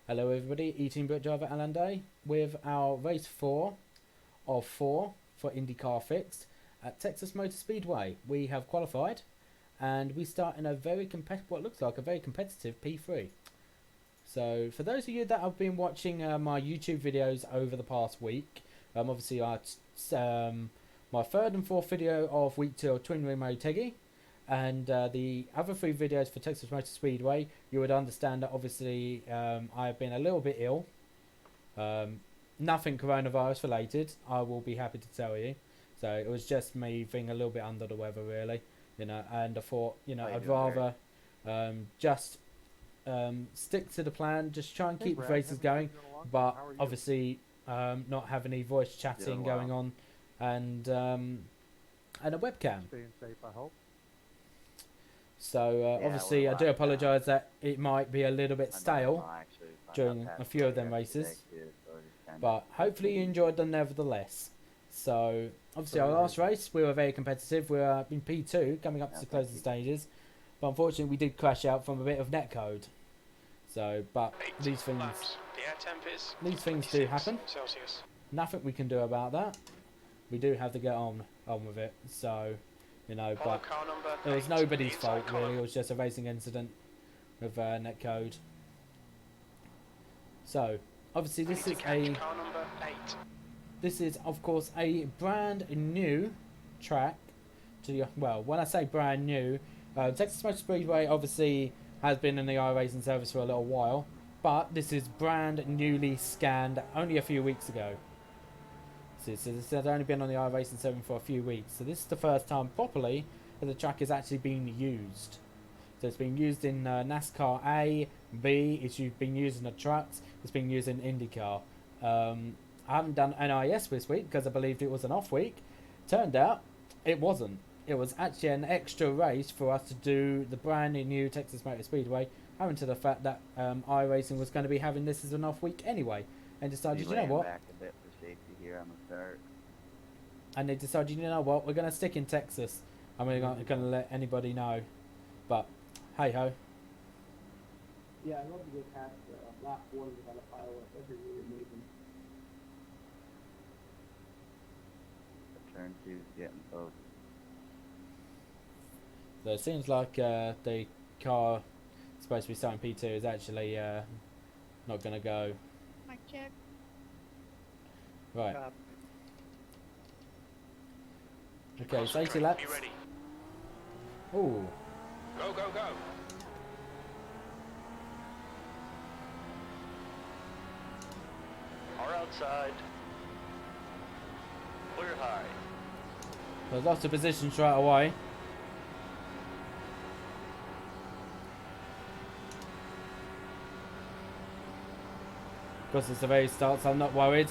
Hello everybody, Eating Brick Driver Alan Day with our race 4 of 4 for IndyCar Fixed at Texas Motor Speedway. We have qualified and we start in a very what looks like a very competitive P3. So for those of you that have been watching my YouTube videos over the past week, obviously my third and fourth video of week 2 of Twin Ring Motegi, and the other 3 videos for Texas Motor Speedway, you would understand that obviously I have been a little bit ill. Nothing coronavirus related, I will be happy to tell you. So it was just me being a little bit under the weather, really, and I thought, I'd rather just stick to the plan, just try and keep the races going, but obviously not have any voice chatting going on, and a webcam. Staying safe, I hope. So obviously I do apologise that it might be a little bit stale during a few of them races, but hopefully you enjoyed them nevertheless. So obviously our last race we were very competitive. We were in P2 coming up to the closing stages, but unfortunately we did crash out from a bit of netcode. So but these things do happen. Nothing we can do about that. We do have to get on with it. So but it was nobody's fault really. It was just a racing incident with netcode. So obviously this is of course a brand new track to well, when I say brand new, Texas Motor Speedway obviously has been in the iRacing service for a little while, but this is brand newly scanned only a few weeks ago. So this has only been on the iRacing 7 for a few weeks. So this is the first time properly that the track is actually being used. So it's been used in NASCAR A, B, it's been used in the trucks, it's been used in IndyCar. I haven't done NIS this week because I believed it was an off week. Turned out it wasn't. It was actually an extra race for us to do the brand new Texas Motor Speedway, owing to the fact that iRacing was going to be having this as an off week anyway. And decided, you know what? Back a bit for safety here on the start. And they decided, you know what, we're going to stick in Texas. I'm going to let anybody know. But, hey ho. Yeah, I love to get past lap 1 without a firework. That'd be really amazing. Turn 2's getting close. So it seems like the car supposed to be starting P2 is actually not going to go. Mic check. Right. Okay, it's 80 laps. Ooh. Go, go, go. Are outside. Clear high. There's lots of positions right away. Because it's the very start, so I'm not worried.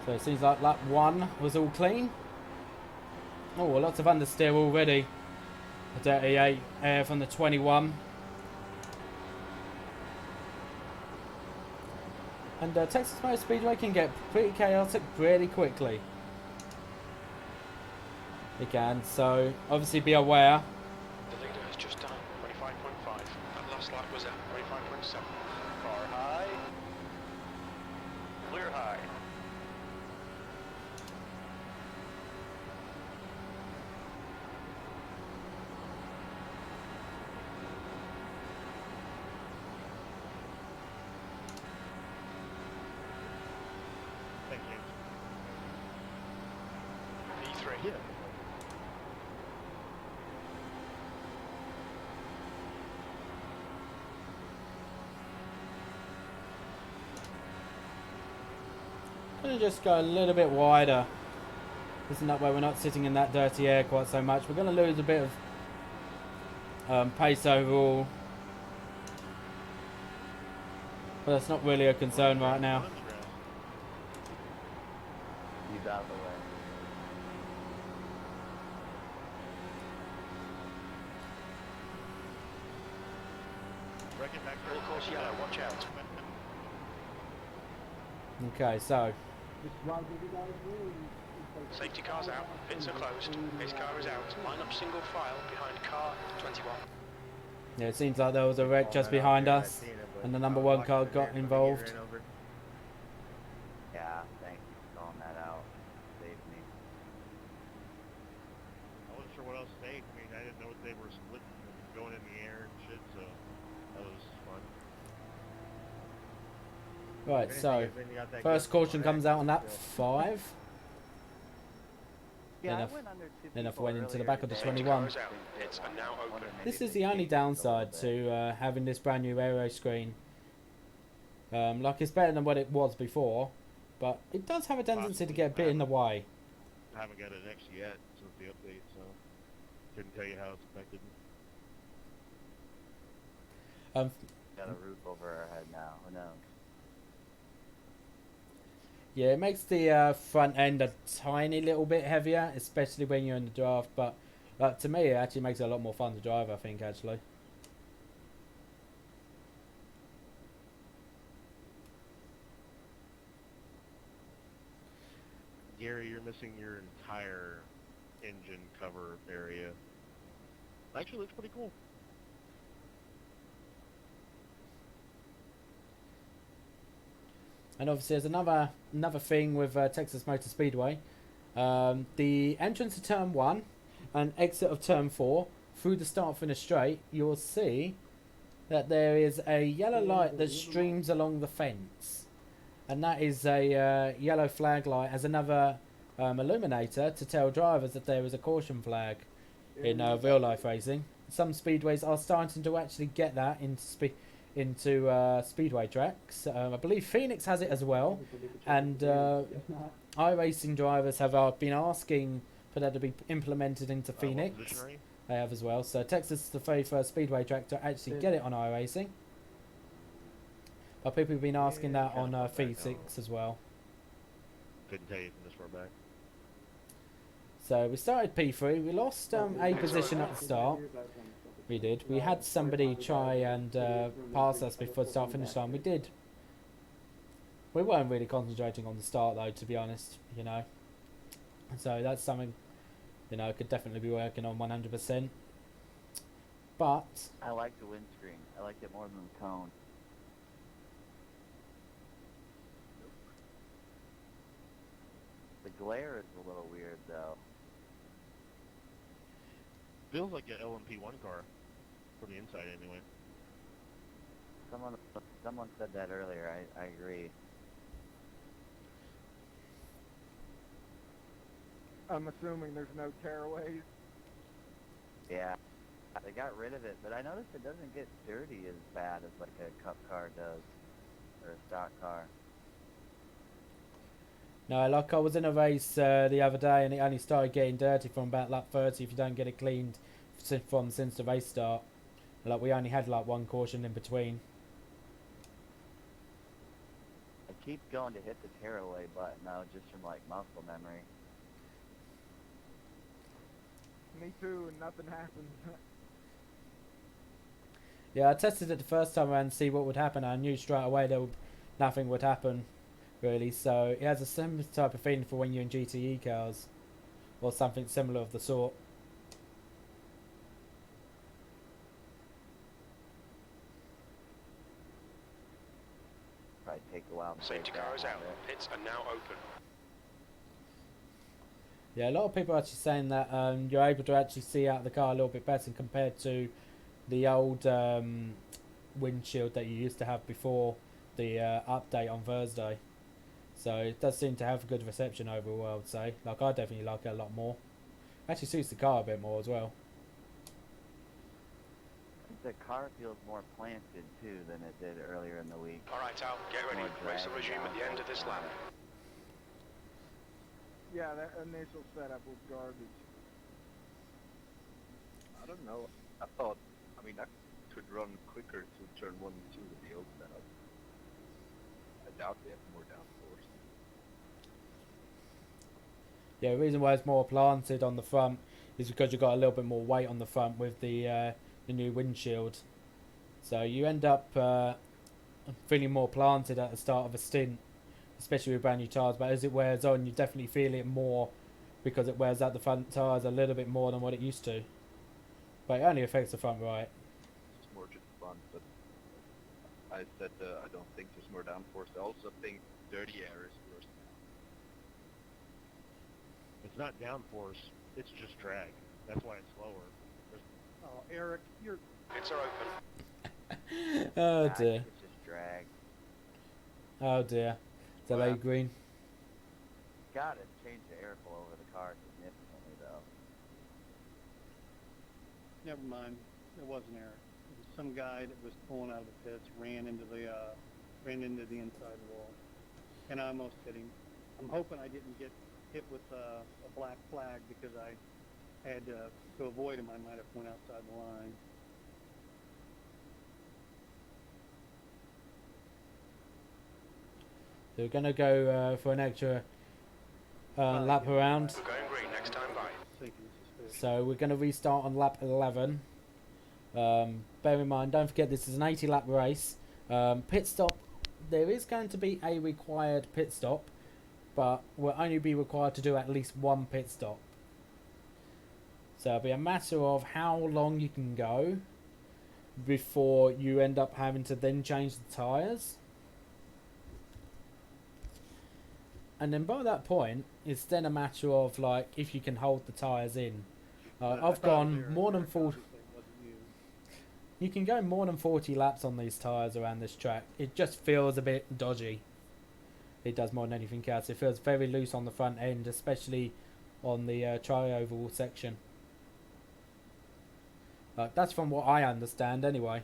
So it seems like lap 1 was all clean. Oh, lots of understeer already. A 38 air from the 21. And Texas Motor Speedway can get pretty chaotic pretty quickly. It can, so obviously be aware. The leader has just done 25.5. That last lap was at 25.7. Car high. Clear high. Thank you. P3. Yeah. Gonna just go a little bit wider. Isn't that way we're not sitting in that dirty air quite so much. We're gonna lose a bit of pace overall. But that's not really a concern right now. He's out of the way. Wreck it back. Full course yellow, watch out. Okay, so Just ride with you guys through and it's like Safety car's out, pits are closed, his car is out, line up single file behind car 21. yeah, it seems like there was a Just wreck calling just that out behind there, I us, seen it, but and the I number was one watching car the got deer come in, he involved. ran over. Yeah, thank you for calling that out. Saved me. I wasn't sure what else to say. I mean, I didn't know they were splitting and going in the air and shit, so that was fun. Right, If so anything, then you got that first good caution comes out on lap still. 5. Yeah, Then I if- went under two then if people went into the earlier back of the today. Safety 21. car is out, pits are now Wonder open. maybe This if is they the only changed it a little downside bit. to having this brand new aero screen. Like, it's better than what it was before, but it does have a tendency to get a bit in the way. I haven't got it next yet since the update, so couldn't tell you how it's affected. Got a roof over our head now. Who knows? Yeah, it makes the front end a tiny little bit heavier, especially when you're in the draft, but to me it actually makes it a lot more fun to drive, I think, actually. Gary, you're missing your entire engine cover area. Actually looks pretty cool. And obviously there's another thing with Texas Motor Speedway. The entrance to turn 1 and exit of turn 4 through the start finish straight, you'll see that there is a yellow light that streams along the fence, and that is a yellow flag light as another illuminator to tell drivers that there is a caution flag in real life racing. Some speedways are starting to actually get that into speedway tracks. I believe Phoenix has it as well, and iRacing drivers have been asking for that to be implemented into What Phoenix. position are you? They have as well. So Texas is the very first speedway track to actually get it on iRacing. But people have been asking Yeah, that on kinda far back V6 as well. Couldn't tell you from this far back. So we started P3. We lost a position at the start. We did. We had somebody try and pass us before the start finish line. We did. We weren't really concentrating on the start though, to be honest. You know. So that's something, you know, could definitely be working on 100%. But I like the windscreen. I liked it more than the cone. The glare is a little weird though. Feels like an LMP1 car from the inside, anyway. Someone said that earlier. I agree. I'm assuming there's no tearaways. Yeah, they got rid of it, but I noticed it doesn't get dirty as bad as like a cup car does, or a stock car. no, like I was in a race the other day, and it only started getting dirty from about lap 30 if you don't get it cleaned since the race start. Like we only had like one caution in between. I keep going to hit the tearaway button though, just from like muscle memory. Me too, and nothing happens. Yeah, I tested it the first time around to see what would happen. I knew straight away nothing would happen, really. So it has a similar type of feeling for when you're in GTE cars, or something similar of the sort. Probably take a while to Safety break car is down out, a bit. pits are now open. Yeah, a lot of people are actually saying that you're able to actually see out the car a little bit better compared to the old windshield that you used to have before the update on Thursday. So it does seem to have a good reception overall, I would say. Like, I definitely like it a lot more. Actually suits the car a bit more as well. The car feels more planted too than it did earlier in the week. Alright Al, get ready, race will resume at the end of this lap. Yeah, that initial setup was garbage. I don't know. I could run quicker to turn 1 and 2 with the old setup. I doubt they have more downforce. Yeah, the reason why it's more planted on the front is because you've got a little bit more weight on the front with the new windshield. So you end up feeling more planted at the start of a stint especially with brand new tyres. But as it wears on, you definitely feel it more because it wears out the front tyres a little bit more than what it used to. But it only affects the front right. It's just more just fun, but I said I don't think there's more downforce. I also think dirty air is worse now. It's not downforce, it's just drag. That's why it's slower. Oh, Eric, you're Pits are open. Oh Nah, dear. it's just drag. Oh dear. Delay green. Gotta change the airflow over the car significantly though. Never mind. It wasn't Eric. It was some guy that was pulling out of the pits, ran into the inside wall, and I almost hit him. I'm hoping I didn't get hit with a black flag because I had to avoid him. I might have went outside the line. So we're gonna go for an extra lap around. We're going green next time by. Sinking suspicious. So we're going to restart on lap 11. Bear in mind, don't forget this is an 80 lap race. Pit stop, there is going to be a required pit stop, but we'll only be required to do at least one pit stop. So it'll be a matter of how long you can go before you end up having to then change the tyres. And then by that point, it's then a matter of like if you can hold the tyres in. I've gone more than 40. You can go more than 40 laps on these tyres around this track. It just feels a bit dodgy. It does more than anything else. It feels very loose on the front end, especially on the tri-oval section. That's from what I understand anyway.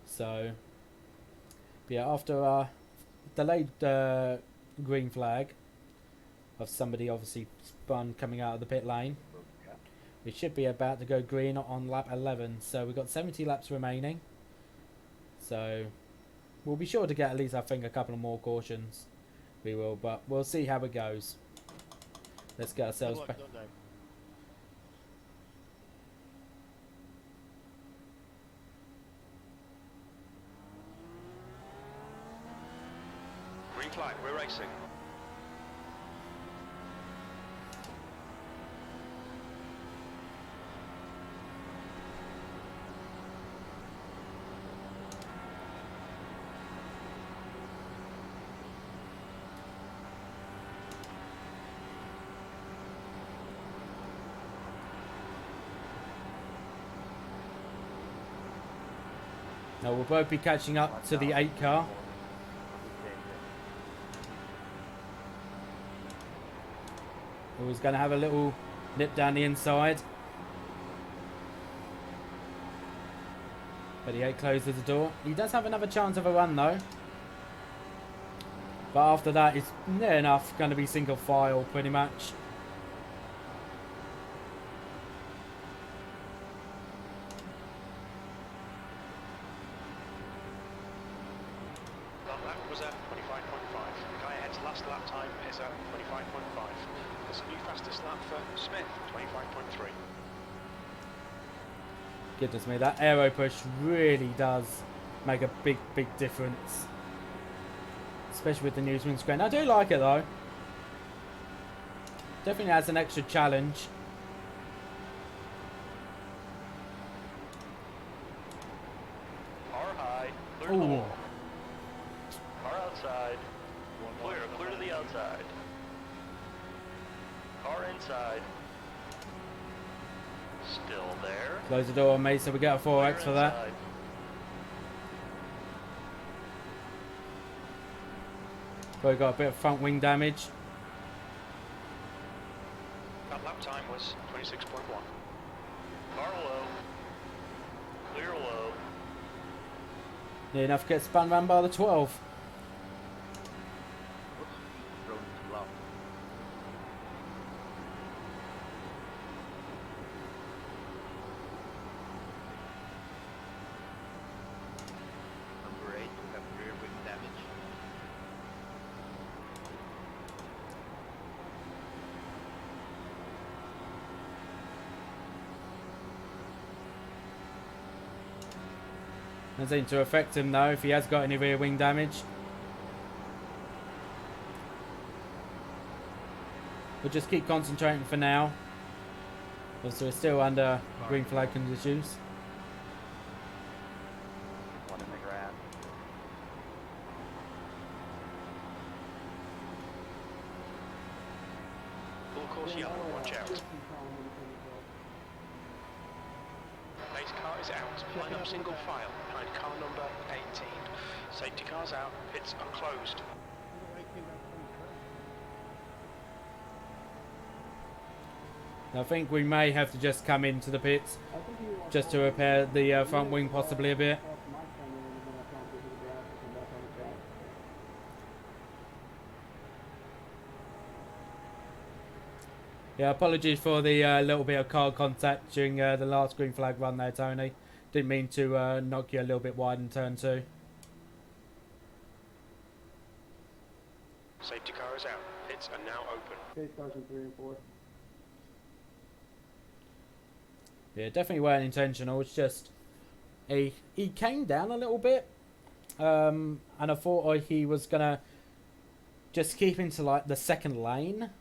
So, yeah, after delayed green flag of somebody obviously spun coming out of the pit lane, we should be about to go green on lap 11. So we've got 70 laps remaining. So we'll be sure to get at least, I think, a couple of more cautions. We will, but we'll see how it goes. Let's get ourselves back. Green flag, we're racing. Now we'll both be catching up to the 8 car. Who's going to have a little nip down the inside. But the 8 closes the door. He does have another chance of a run though. But after that, it's near enough going to be single file pretty much. That lap was at 25.5. The guy ahead's last lap time is at 25.5. There's a new fastest lap for Smith, 25.3. Goodness me, that aero push really does make a big difference. Especially with the new windscreen. I do like it though. Definitely adds an extra challenge. Car high, clear Ooh. the wall. Car outside, clear to the outside. Car inside, still there. Close the door on me so we get a 4X for that. Inside. But we got a bit of front wing damage. That lap time was 26.1. Car low, clear low. Near enough to get spun round by the 12. Thrown too low. Number 8, you have rear wing damage. Doesn't seem to affect him though if he has got any rear wing damage. we'll just keep concentrating for now. Also, we're still under green flag conditions. One in the grass. Full course yellow, watch out. Pace car is out. Line up single file behind car number 18. Safety cars out. Pits are closed. I think we may have to just come into the pits just to repair the front wing possibly a bit. Yeah, apologies for the little bit of car contact during the last green flag run there, Tony. Didn't mean to knock you a little bit wide in turn 2. Safety car is out. Pits are now open. Chase cars in 3 and 4. Yeah, definitely weren't intentional. It's just he came down a little bit, and I thought he was gonna just keep into like the second lane.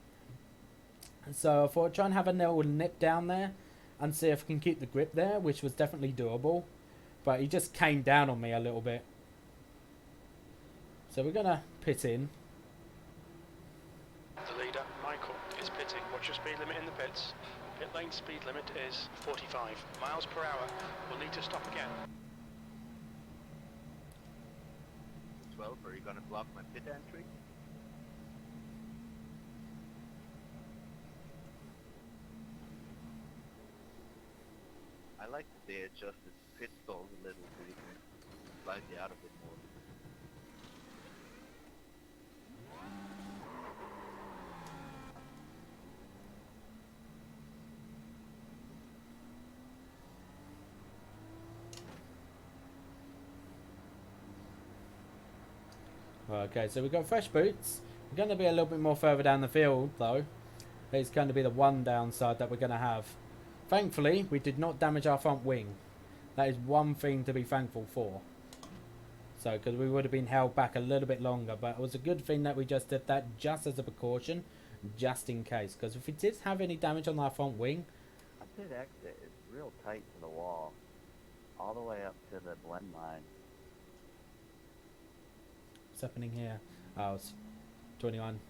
So I thought I'd try and have a little nip down there and see if I can keep the grip there, which was definitely doable. But he just came down on me a little bit. So we're gonna pit in. The leader, Michael, is pitting. What's your speed limit in the pits? Pit lane speed limit is 45 miles per hour. We'll need to stop again. 12, are you gonna block my pit entry? I like that they adjusted pit stalls a little so you can slightly out of it more. Okay, so we've got fresh boots. We're going to be a little bit more further down the field, though. It's going to be the one downside that we're going to have. Thankfully, we did not damage our front wing. That is one thing to be thankful for. So, because we would have been held back a little bit longer. But it was a good thing that we just did that just as a precaution, just in case. Because if we did have any damage on our front wing... That pit exit is real tight to the wall. All the way up to the blend line. What's happening here? Oh, it's 21.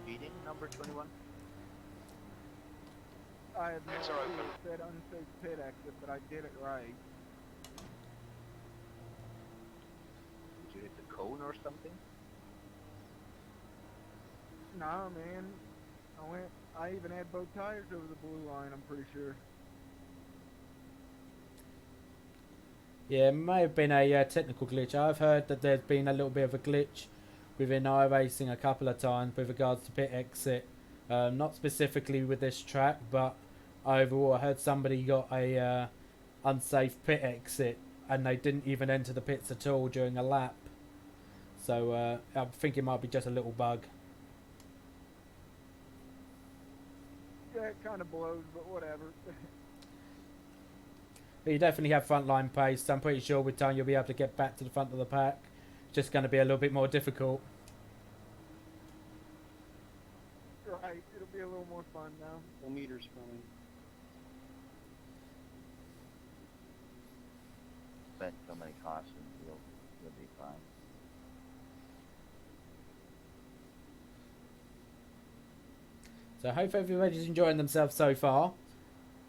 Speeding, number 21? I have no Pits are idea. open. It said unsafe pit exit, but I did it right. Did you hit the cone or something? Nah, man. I even had both tires over the blue line, I'm pretty sure. Yeah, it may have been a technical glitch. I've heard that there's been a little bit of a glitch within iRacing a couple of times with regards to pit exit. Not specifically with this track, but overall I heard somebody got a unsafe pit exit and they didn't even enter the pits at all during a lap. So I think it might be just a little bug. Yeah, it kind of blows, but whatever. But you definitely have frontline pace. I'm pretty sure with time you'll be able to get back to the front of the pack. Just going to be a little bit more difficult. Right, it'll be a little more fun now. The meter's coming. Spent so many cautions, you'll be fine. So I hope everybody's enjoying themselves so far.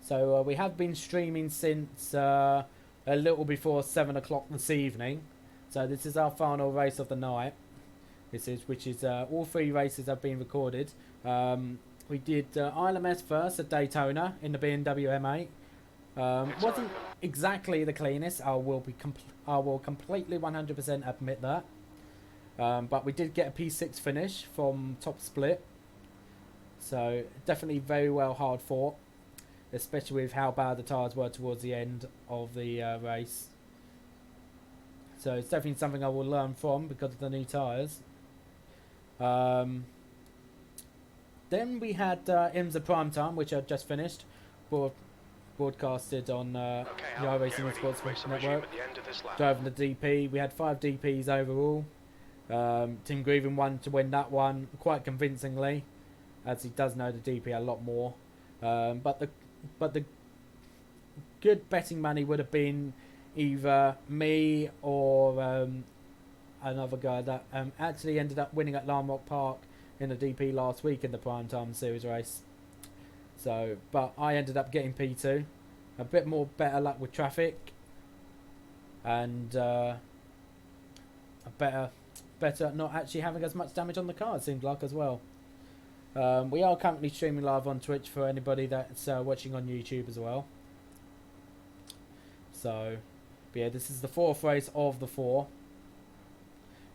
So we have been streaming since a little before 7 o'clock this evening. So this is our final race of the night. Which is all 3 races have been recorded. We did ILMS first at Daytona in the BMW M8. Wasn't exactly the cleanest. I will completely 100% admit that. But we did get a P6 finish from top split. So definitely very well hard fought, especially with how bad the tyres were towards the end of the race. So it's definitely something I will learn from because of the new tyres. Then we had IMSA Primetime, which I just finished, broadcasted on the iRacing and Sports Network. Driving the DP. We had 5 DPs overall. Tim Grievin won to win that one quite convincingly, as he does know the DP a lot more. But the good betting money would have been either me or another guy that actually ended up winning at Larmrock Park in the DP last week in the Prime Time Series race. So, but I ended up getting P2, a bit more better luck with traffic, and a better not actually having as much damage on the car, it seemed like, as well. We are currently streaming live on Twitch for anybody that's watching on YouTube as well. So, but yeah, this is the 4th race of the 4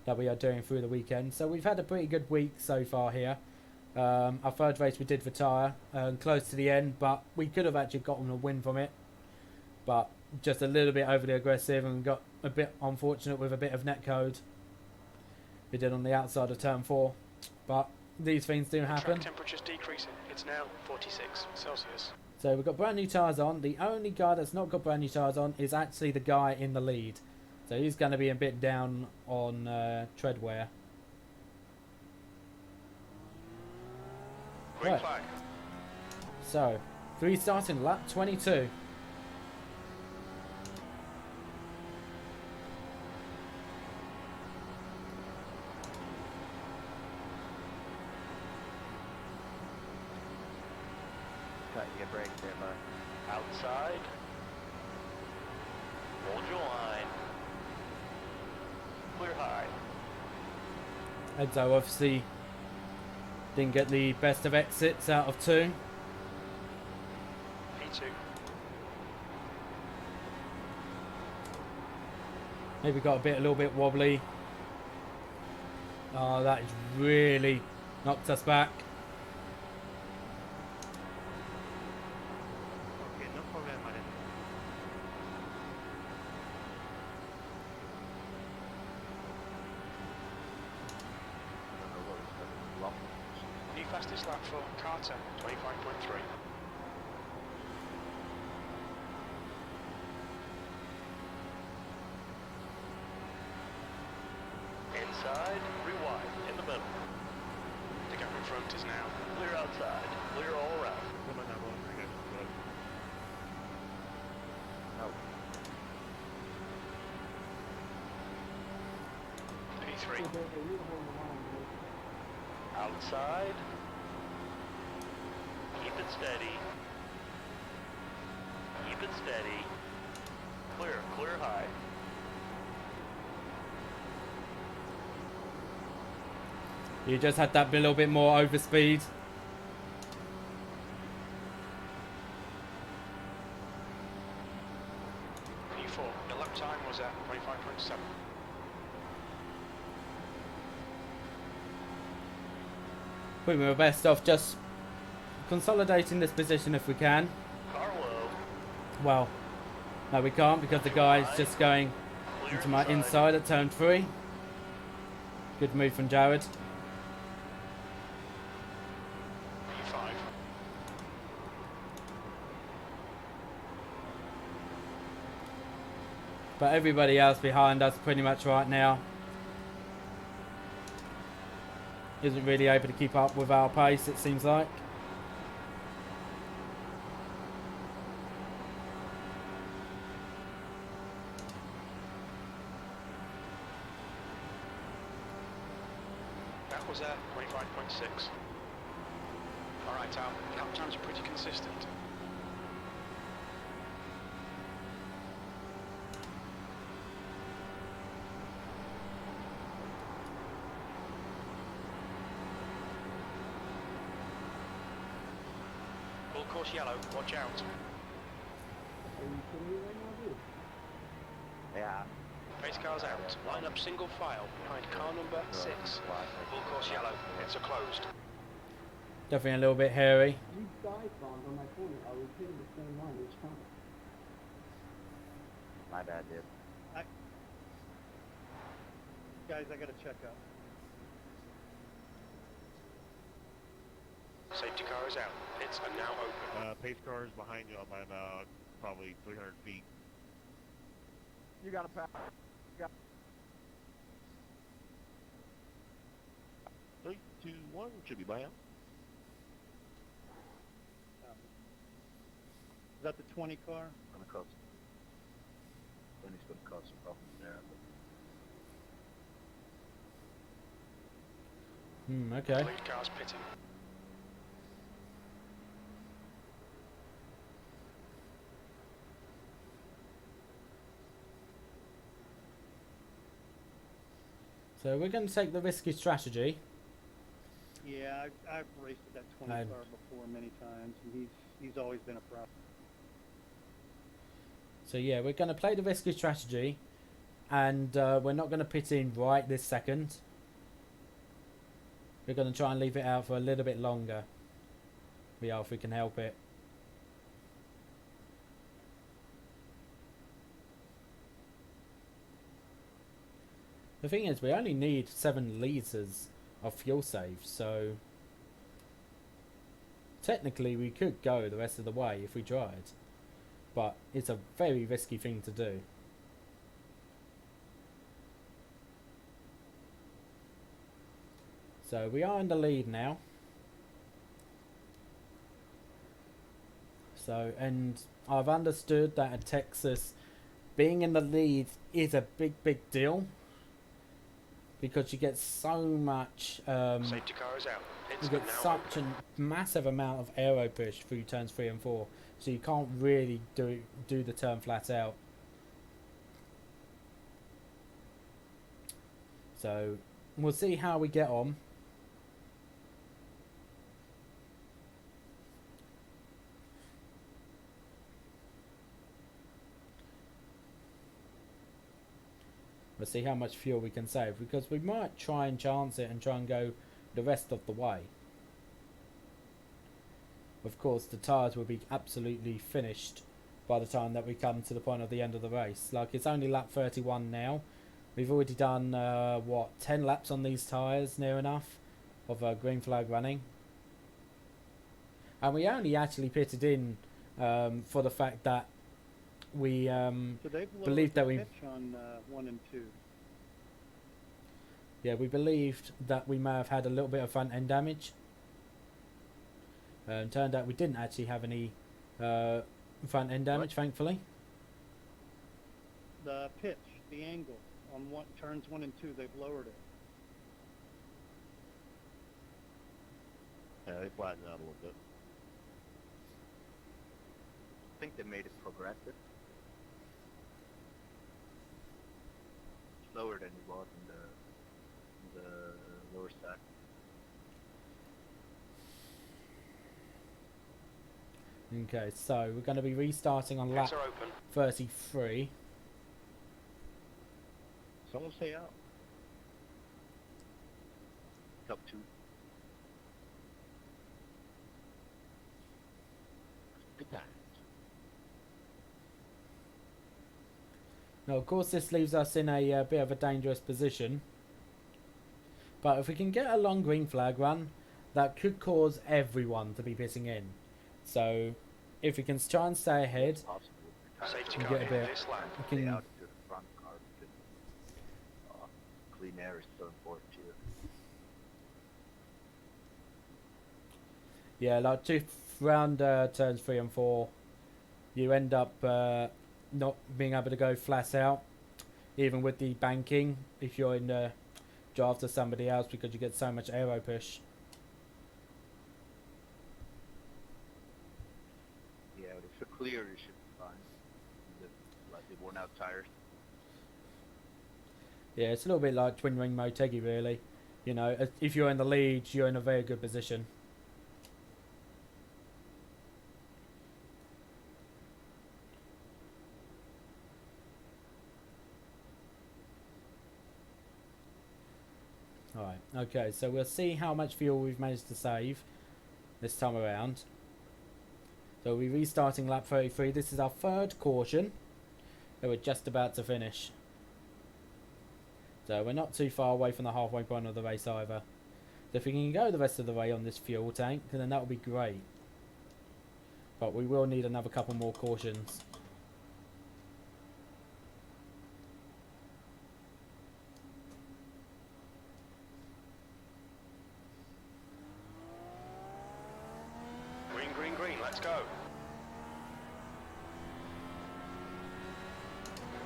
that we are doing through the weekend. So we've had a pretty good week so far here. Our 3rd race we did retire, close to the end, but we could have actually gotten a win from it. But just a little bit overly aggressive and got a bit unfortunate with a bit of netcode we did on the outside of turn 4. But these things do happen. Track temperature's decreasing. It's now 46 Celsius. So we've got brand new tyres on. The only guy that's not got brand new tyres on is actually the guy in the lead. So he's going to be a bit down on tread wear. Green Right. flag. So, 3 starting lap 22. Cut your brakes there, bud. Outside. Hold your line. Clear high. Edzo obviously didn't get the best of exits out of 2. P2. Maybe got a little bit wobbly. Oh, that has really knocked us back. Okay, no problema then. New fastest lap for Carter, 25.3. Inside, rewind, in the middle. The gap in front is now Clear outside, clear all around. Come on now, bro. I got you, bud. P3. So they really hold the line, man. Outside. Keep it steady. Keep it steady. Clear, clear high. You just had that little bit more overspeed. P4. The lap time was at 25.7. We were best off just consolidating this position if we can. Car low. Well, no, we can't because the guy's just going Clear into my inside at turn 3. Good move from Jared. P5. But everybody else behind us pretty much right now isn't really able to keep up with our pace, it seems like. That was at 25.6. Alright, Al. Lap times are pretty consistent. Full course yellow, watch out. Are you kidding me right now, dude? Yeah. Pace car's out. Line up single file behind car number 6. Full course yellow, it's a closed. Definitely a little bit hairy. You dive bombed on my corner. I was hitting the same line each time. My bad, dude. Guys, I gotta check up. Safety car is out. Pits are now open. Pace car is behind you by about probably 300 feet. You got a pass. 2, 1, should be buyout. Is that the 20 car? Gonna cause. Then he's gonna cause some problems there. Okay. Lead car's pitting. So we're going to take the risky strategy. Yeah, I've raced that 20 I'm- car before many times, and he's always been a problem. So yeah, we're going to play the risky strategy, and we're not going to pit in right this second. We're going to try and leave it out for a little bit longer. Yeah, if we can help it. The thing is, we only need 7 litres of fuel save, so technically we could go the rest of the way if we tried, but it's a very risky thing to do. So we are in the lead now. So, and I've understood that at Texas, being in the lead is a big deal, because you get so much Safety car is out. Pits you are get now such open. a massive amount of aero push through turns 3 and 4, so you can't really do the turn flat out. So we'll see how we get on. We'll see how much fuel we can save, because we might try and chance it and try and go the rest of the way. Of course, the tyres will be absolutely finished by the time that we come to the point of the end of the race. Like, it's only lap 31 now. We've already done, 10 laps on these tyres, near enough, of green flag running. And we only actually pitted in for the fact that we So they've lowered believed that the we... pitch on 1 and 2. Yeah, we believed that we may have had a little bit of front end damage. Turned out we didn't actually have any front end damage, thankfully. The pitch, the angle on turns 1 and 2, they've lowered it. Yeah, they flattened out a little bit. I think they made it progressive. Slower than it was in the lower stack. Okay, so we're going to be restarting on lap Pits are open. 33. Someone stay out. Top 2. Good times. Now, of course, this leaves us in a bit of a dangerous position. But if we can get a long green flag run, that could cause everyone to be pitting in. So, if we can try and stay ahead, Possible. Safety You car get a in bit- this lap. we Stay can, out to the front car because clean air is so important here. yeah, like round turns 3 and 4, you end up not being able to go flat out, even with the banking, if you're in the draft to somebody else, because you get so much aero push. Yeah, but if you're clear, you should be fine. Like the worn out tires. Yeah, it's a little bit like twin ring Motegi, really. You know, if you're in the lead, you're in a very good position. Alright, okay, so we'll see how much fuel we've managed to save this time around. So we're restarting lap 33. This is our 3rd caution. And we're just about to finish. So we're not too far away from the halfway point of the race either. So if we can go the rest of the way on this fuel tank, then that would be great. But we will need another couple more cautions. Let's go.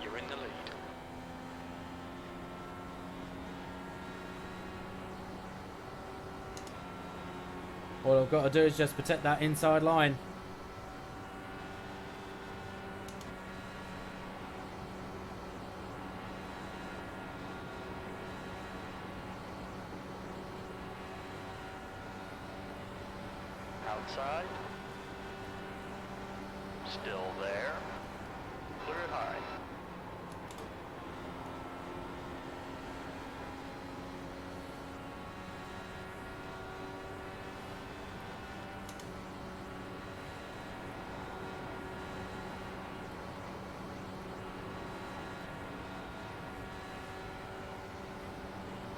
You're in the lead. All I've got to do is just protect that inside line. Outside. Still there. Clear it high.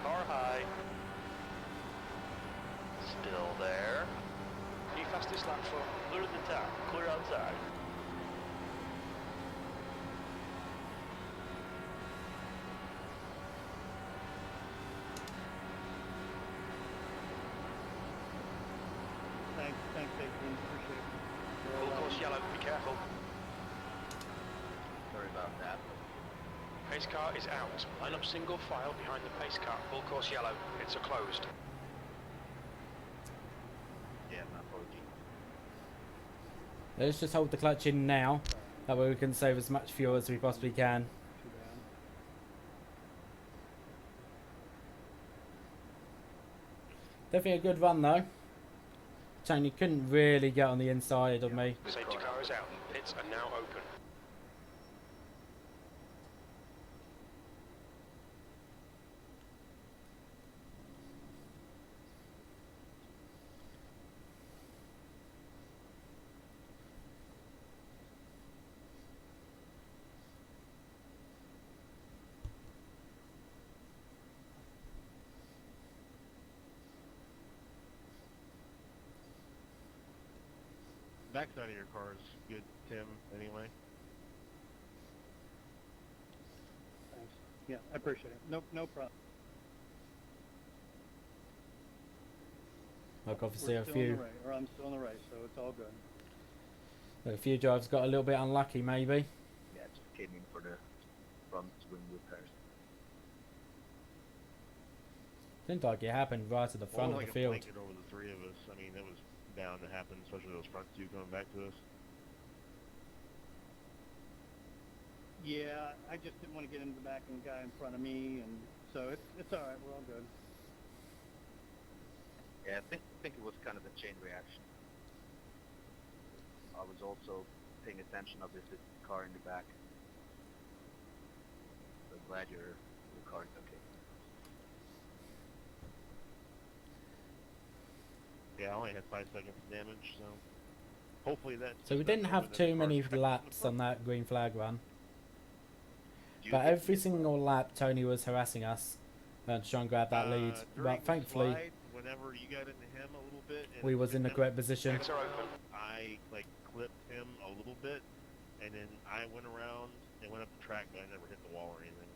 Car high. Still there. New fastest lap for. Clear the top. Clear outside. Thanks, Adrian. Appreciate it. Full course yellow, be careful. Sorry about that. Pace car is out. Line up single file behind the pace car. Full course yellow. It's a closed. Yeah, my apology. Let's just hold the clutch in now. That way we can save as much fuel as we possibly can. Too bad. Definitely a good run though. Tony couldn't really get on the inside of me. Safety car is out. Pits are now open. Backside of your car is good, Tim, anyway. Thanks. Yeah, I appreciate it. No problem. Like obviously We're a still in few, the race, or I'm still in the race, so it's all good. a few drivers got a little bit unlucky maybe. Yeah, just came in for the front wing repairs. Seemed like it happened right at the front of like the field. a blanket over the three of us. I mean, it was bound to happen, especially those front two coming back to us. Yeah, I just didn't want to get into the back of the guy in front of me, and so it's all right. We're all good. Yeah, I think it was kind of a chain reaction. I was also paying attention, obviously, to the car in the back. So glad your car is okay. Yeah, I only had 5 seconds of damage, so hopefully that. So we didn't have too many laps on that green flag run. Do you But get every this single lap Tony was harassing us to try and grab that lead. during But the thankfully slide, whenever you got into him a little bit, and we was in the him, correct position. Pits are open. I like clipped him a little bit, and then I went around and went up the track, but I never hit the wall or anything.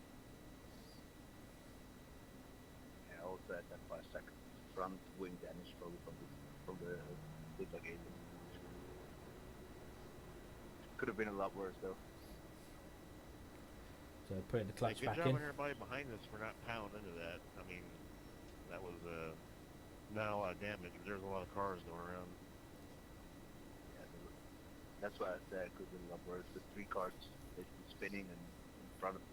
Yeah, also at that 5 seconds front wing damage probably from the big like 8. Could have been a lot worse though. So putting the clutch good back job in. on everybody behind us for not pounding into that. I mean, that was not a lot of damage, but there's a lot of cars going around. Yeah, that's why I said it could have been a lot worse. The 3 cars basically spinning and in front of us.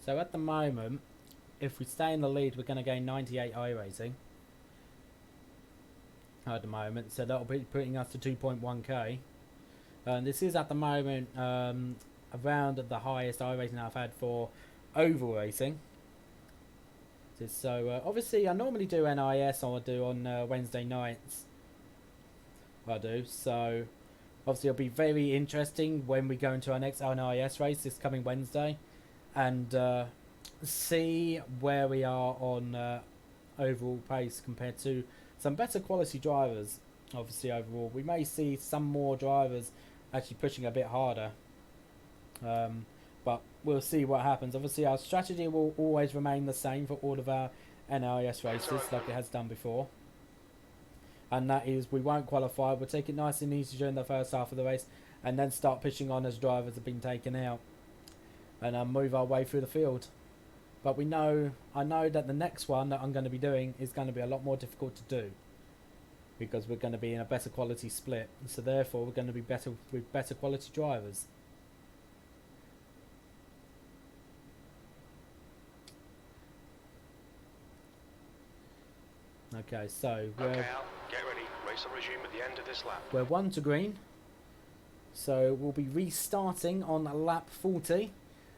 So at the moment, if we stay in the lead, we're going to gain 98 iRacing. At the moment, so that'll be putting us to 2.1k. And this is at the moment around the highest iRacing I've had for oval racing. So obviously I normally do NIS, or I do on Wednesday nights. I do. So obviously it'll be very interesting when we go into our next NIS race this coming Wednesday, and see where we are on overall pace compared to some better quality drivers. Obviously overall we may see some more drivers actually pushing a bit harder, but But we'll see what happens. Obviously, our strategy will always remain the same for all of our NIS races, like it has done before. And that is, we won't qualify. We'll take it nice and easy during the first half of the race, and then start pushing on as drivers have been taken out, and move our way through the field. But I know that the next one that I'm going to be doing is going to be a lot more difficult to do, because we're going to be in a better quality split. So therefore, we're going to be better with better quality drivers. Okay, so Okay, Al, get ready. Race will resume at the end of this lap. we're 1 to green. So we'll be restarting on lap 40.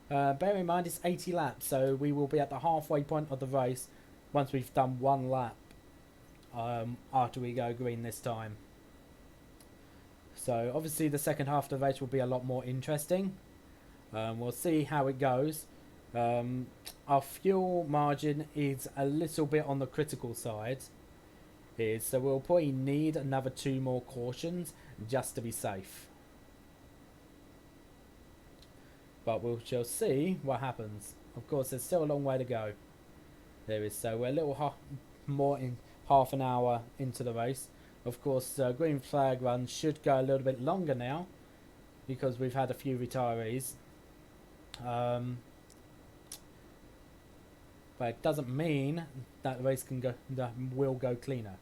Bear in mind it's 80 laps, so we will be at the halfway point of the race once we've done 1 lap after we go green this time. So obviously the second half of the race will be a lot more interesting. We'll see how it goes. Our fuel margin is a little bit on the critical side, so we'll probably need another 2 more cautions just to be safe. But we shall see what happens. Of course, there's still a long way to go. There is, so we're a little more in half an hour into the race. Of course, green flag run should go a little bit longer now, because we've had a few retirees. But it doesn't mean that the race will go cleaner.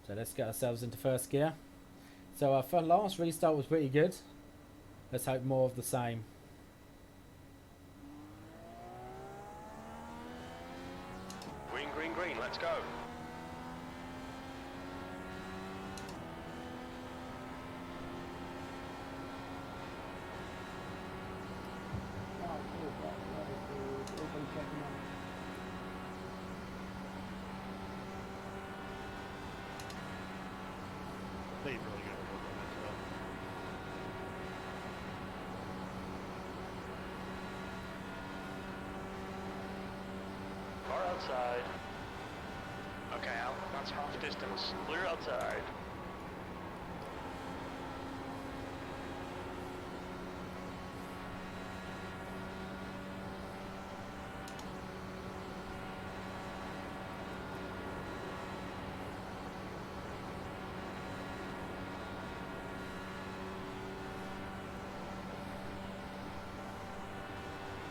So let's get ourselves into first gear. So our last restart was pretty good. Let's hope more of the same. Green, green, green, let's go. Oh, cool. That is open checking out. They've really got to work on that stuff. Car outside. Okay, Al, that's half distance. Clear outside.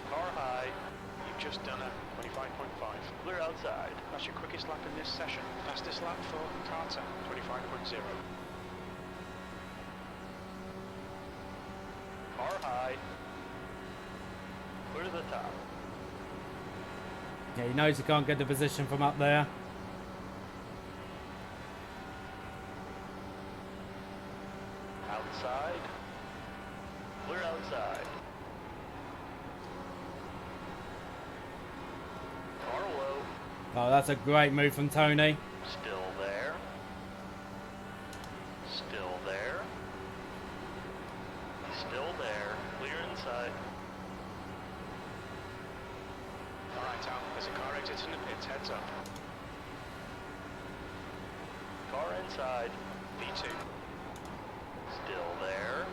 Car high. You've just done a 25.5. Clear outside. That's your quickest lap in this session. Fastest lap for Carter, 25.0. Car high. Clear to the top. Yeah, he knows he can't get the position from up there. Outside. Clear outside. Car low. Oh, that's a great move from Tony. Still there. Still there. Still there. Clear inside. Alright, Al, there's a car exiting the pits, heads up. Car inside. V2. Still there.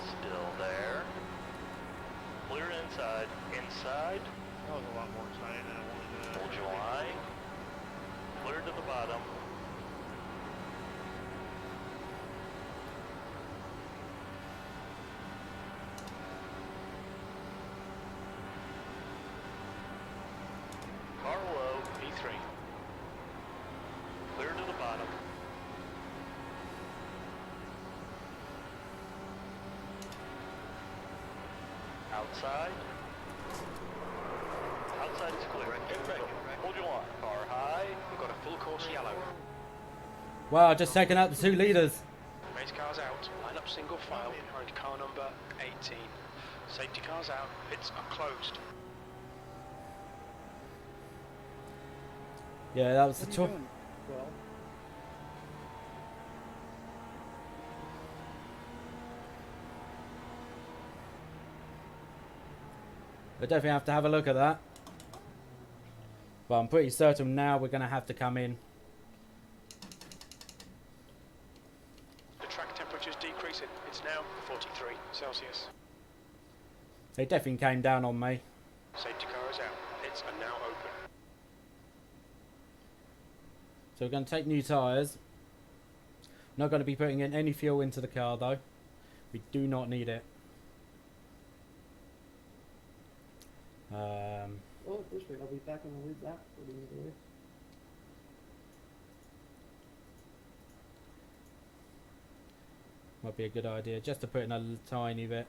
Still there. Clear inside. Inside. That was a lot more exciting than I wanted to. Hold your line. Clear to the bottom. Car low. V3. Clear to the bottom. Outside. Outside is clear. Get ready. Hold your line. Car high. We've got a full course yellow. Wow, just taking out the 2 leaders. Race cars out. Line up single file behind car number 18. Safety cars out. Pits are closed. Yeah, that was the What are you tough. doing? Well, We definitely have to have a look at that. But I'm pretty certain now we're going to have to come in. The track temperature's decreasing. It's now 43 Celsius. They definitely came down on me. Safety car is out. Pits are now open. So we're going to take new tyres. Not going to be putting in any fuel into the car though. We do not need it. Well, at this rate, I'll be back in the lead lap for the end of the race. Might be a good idea just to put in a tiny bit.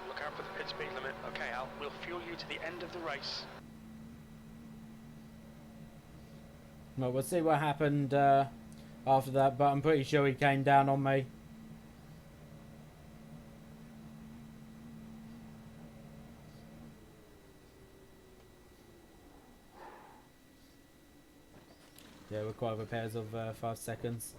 Look out for the pit speed limit. Okay, Al, we'll fuel you to the end of the race. Well, we'll see what happened after that, but I'm pretty sure he came down on me. Yeah, we're quite repairs of 5 seconds.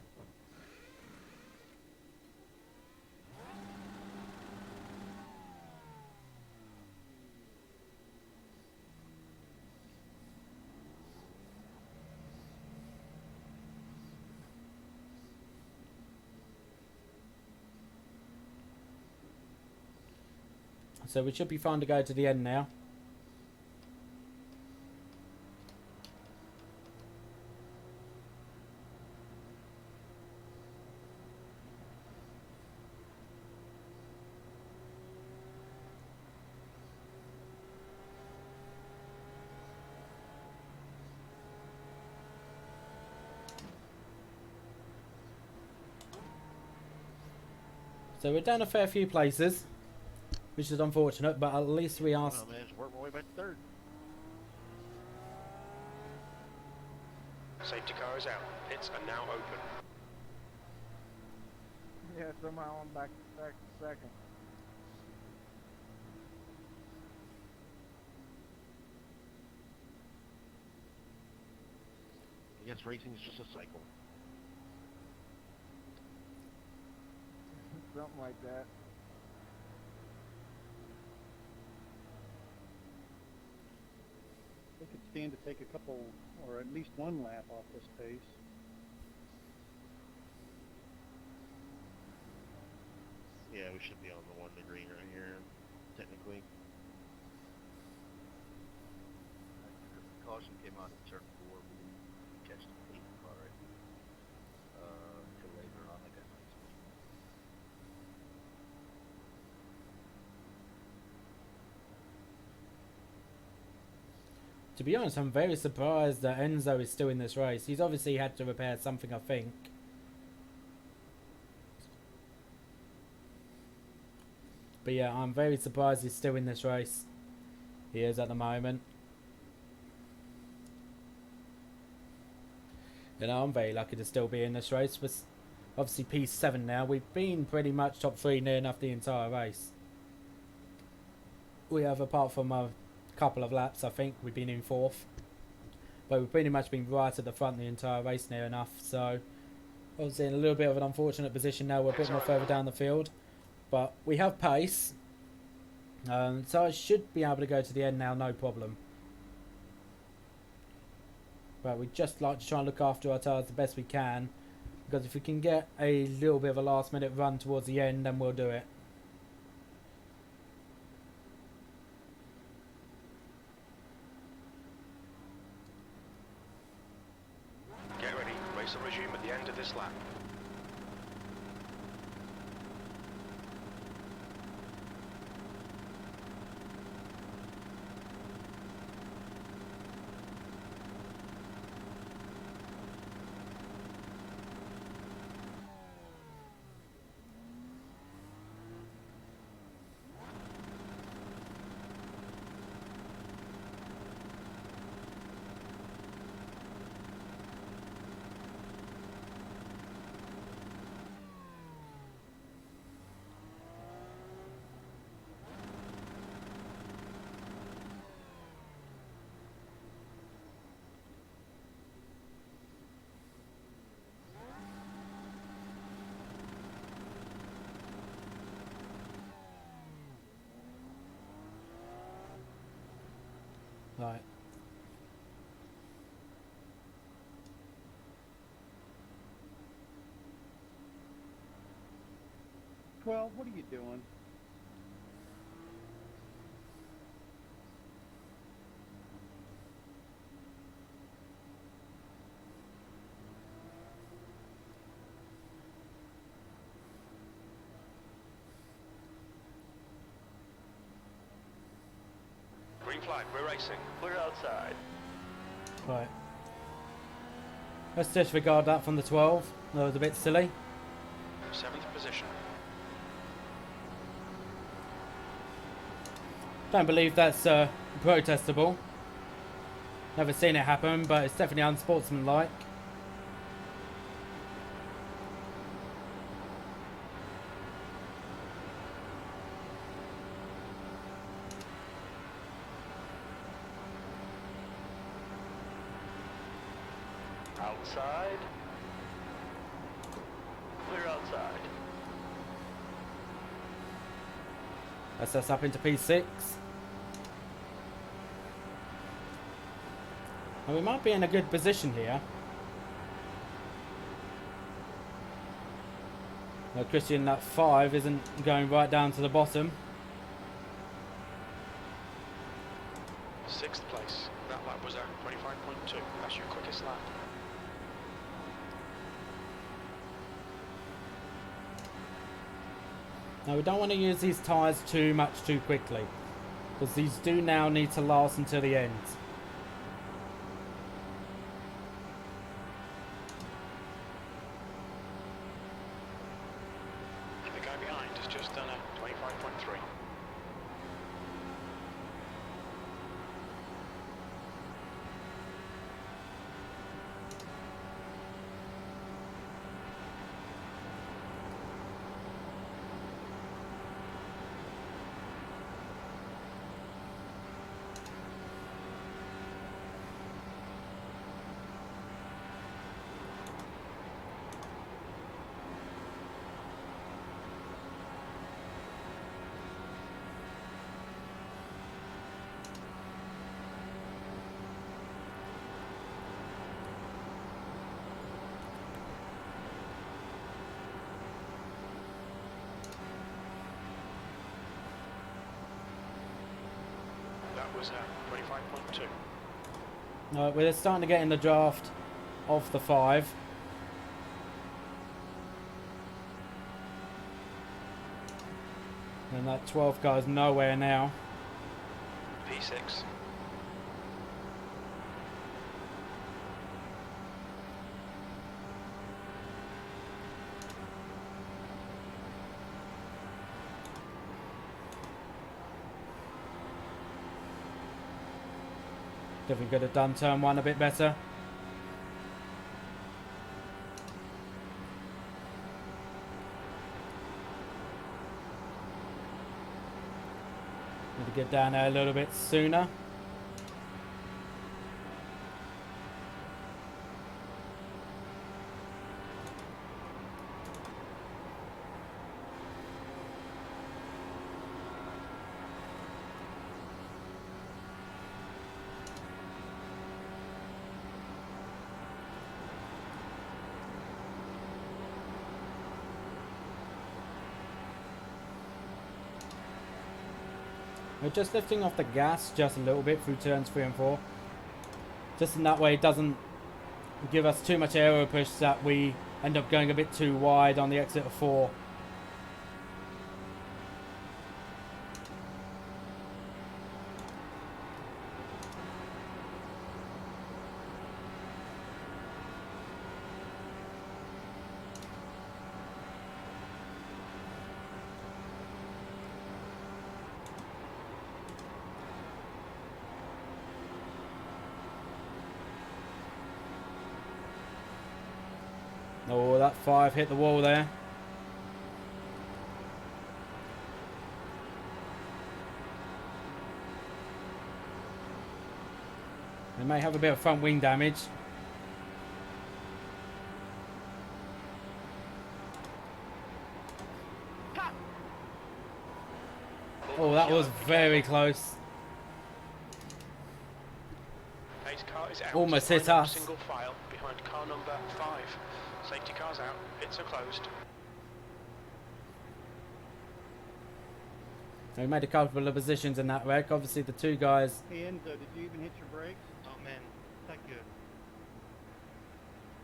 So we should be fine to go to the end now. So we're down a fair few places, which is unfortunate, but at least we are... I managed to work my way back to third. Safety car is out. Pits are now open. Yeah, somehow I'm back to second. I guess racing is just a cycle. Something like that. They could stand to take a couple, or at least one lap off this pace. Yeah, we should be on the 1 to green right here, technically. Caution came out in turn 4. We didn't catch the lead car right until later on. I got my speed. To be honest, I'm very surprised that Enzo is still in this race. He's obviously had to repair something, I think. But yeah, I'm very surprised he's still in this race. He is at the moment. You know, I'm very lucky to still be in this race. We're obviously P7 now. We've been pretty much top 3 near enough the entire race. We have, apart from a couple of laps, I think, we've been in 4th. But we've pretty much been right at the front the entire race near enough. So, obviously in a little bit of an unfortunate position now. We're a bit more further down the field. But we have pace. So I should be able to go to the end now, no problem. But we just like to try and look after our tyres the best we can, because if we can get a little bit of a last minute run towards the end, then we'll do it. Get ready. Race will resume at the end of this lap. Right. Well, what are you doing? Green flag, we're racing. Clear outside. Right. Let's disregard that from the 12. That was a bit silly. 7th position. Don't believe that's protestable. Never seen it happen, but it's definitely unsportsmanlike. Outside. Clear outside. That's us up into P6. And we might be in a good position here. Christian, that 5 isn't going right down to the bottom. 6th place. That lap was at 25.2. That's your quickest lap. Now we don't want to use these tyres too much too quickly, because these do now need to last until the end. The guy behind has just done a 25.3. That was 25.2. We're starting to get in the draft of the 5. And that 12 guy's nowhere now. P6. Definitely could have done turn 1 a bit better. Need to get down there a little bit sooner. We're just lifting off the gas just a little bit through turns 3 and 4. Just in that way it doesn't give us too much aero push that we end up going a bit too wide on the exit of 4. Oh, that 5 hit the wall there. They may have a bit of front wing damage. Oh, that was very close. His car is out. Almost Line hit up us. Single file behind car number 5. Safety car's out. Pits are closed. We made a couple of positions in that wreck. Obviously, the two guys. Hey Enzo, did you even hit your brakes? Oh man, tak good.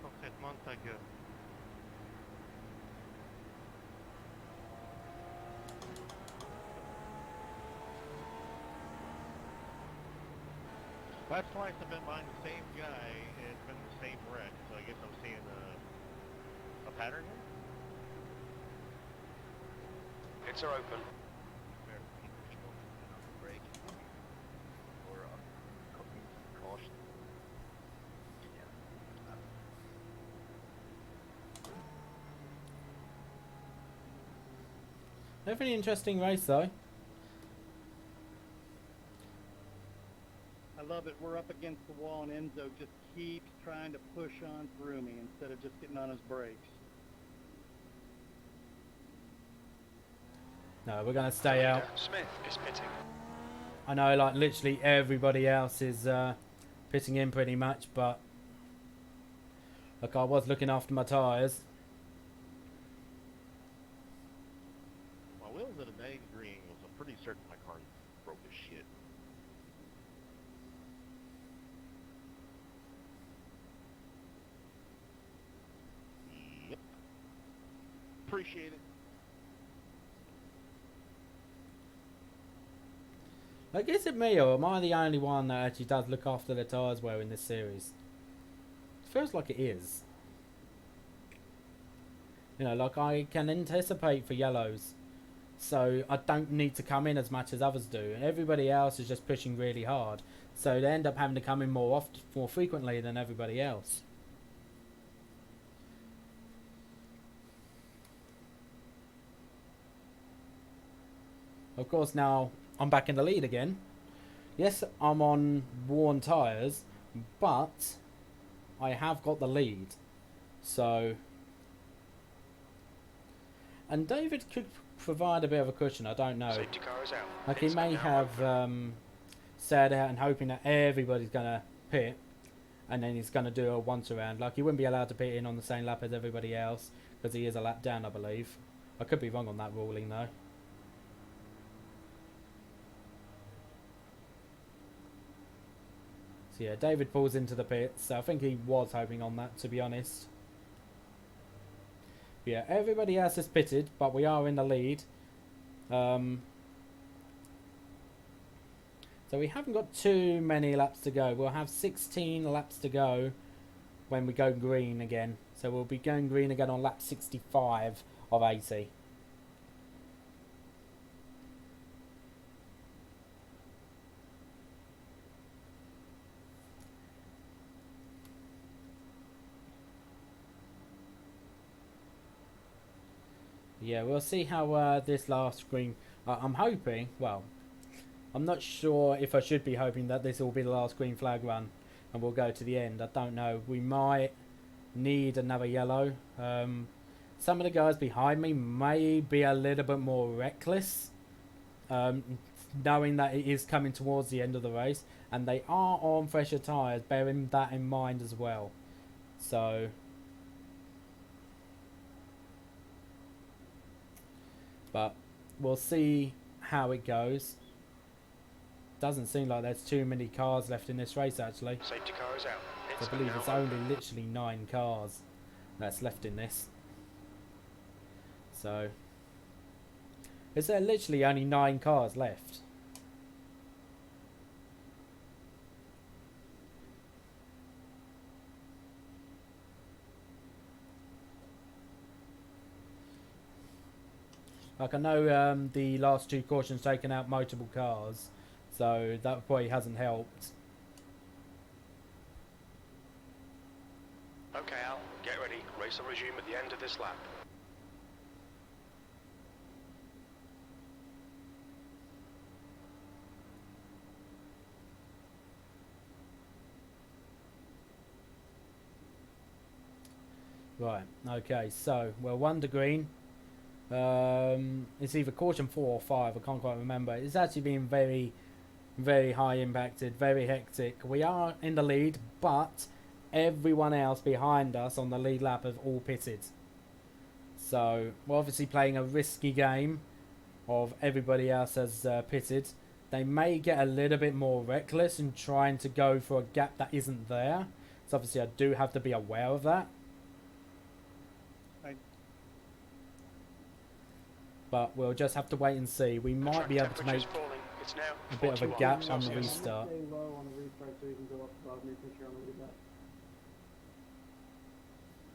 Parfaitement tak good. That's twice I've been behind the same guy and it's been the same wreck, so I guess I'm seeing a pattern here? Pits are open. Brake. Or caution. Yeah. Definitely interesting race though. I love it. We're up against the wall, and Enzo just keeps trying to push on through me instead of just getting on his brakes. No, we're gonna stay out. Smith is pitting. I know, like literally everybody else is pitting in pretty much, but look, I was looking after my tyres. My wheels at a day green was I'm pretty certain my car broke as shit. Yep. Appreciate it. Like, is it me or am I the only one that actually does look after the tyres well in this series? It feels like it is. You know, like I can anticipate for yellows, so I don't need to come in as much as others do. And everybody else is just pushing really hard, so they end up having to come in more frequently than everybody else. Of course, now I'm back in the lead again. Yes, I'm on worn tyres, but I have got the lead. So, and David could provide a bit of a cushion, I don't know. Safety car is out. Like he Pits may are now have open. sat out and hoping that everybody's going to pit, and then he's going to do a once around. Like he wouldn't be allowed to pit in on the same lap as everybody else, because he is a lap down, I believe. I could be wrong on that ruling though. So yeah, David pulls into the pits. So I think he was hoping on that, to be honest. Yeah, everybody else is pitted, but we are in the lead. So we haven't got too many laps to go. We'll have 16 laps to go when we go green again. So we'll be going green again on lap 65 of 80. Yeah, we'll see how this last green... I'm hoping, well, I'm not sure if I should be hoping that this will be the last green flag run and we'll go to the end. I don't know. We might need another yellow. Some of the guys behind me may be a little bit more reckless, knowing that it is coming towards the end of the race, and they are on fresher tyres, bearing that in mind as well. So... but we'll see how it goes. Doesn't seem like there's too many cars left in this race actually. Safety car is out. I believe it's only literally 9 cars that's left in this. So is there literally only 9 cars left? Like I know the last 2 cautions taken out multiple cars, so that probably hasn't helped. Okay, Al, get ready. Race will resume at the end of this lap. Right, okay, so we're 1 to green. It's either caution 4 or 5, I can't quite remember. It's actually been very very high impacted, very hectic. We are in the lead, but everyone else behind us on the lead lap have all pitted. So we're obviously playing a risky game of everybody else has pitted. They may get a little bit more reckless in trying to go for a gap that isn't there. So obviously I do have to be aware of that. Right. But we'll just have to wait and see. We might be able to make It's now a bit of a 41 gap on the Celsius. I'm gonna restart. stay low on the restart so you can go up above me since you're on the way back.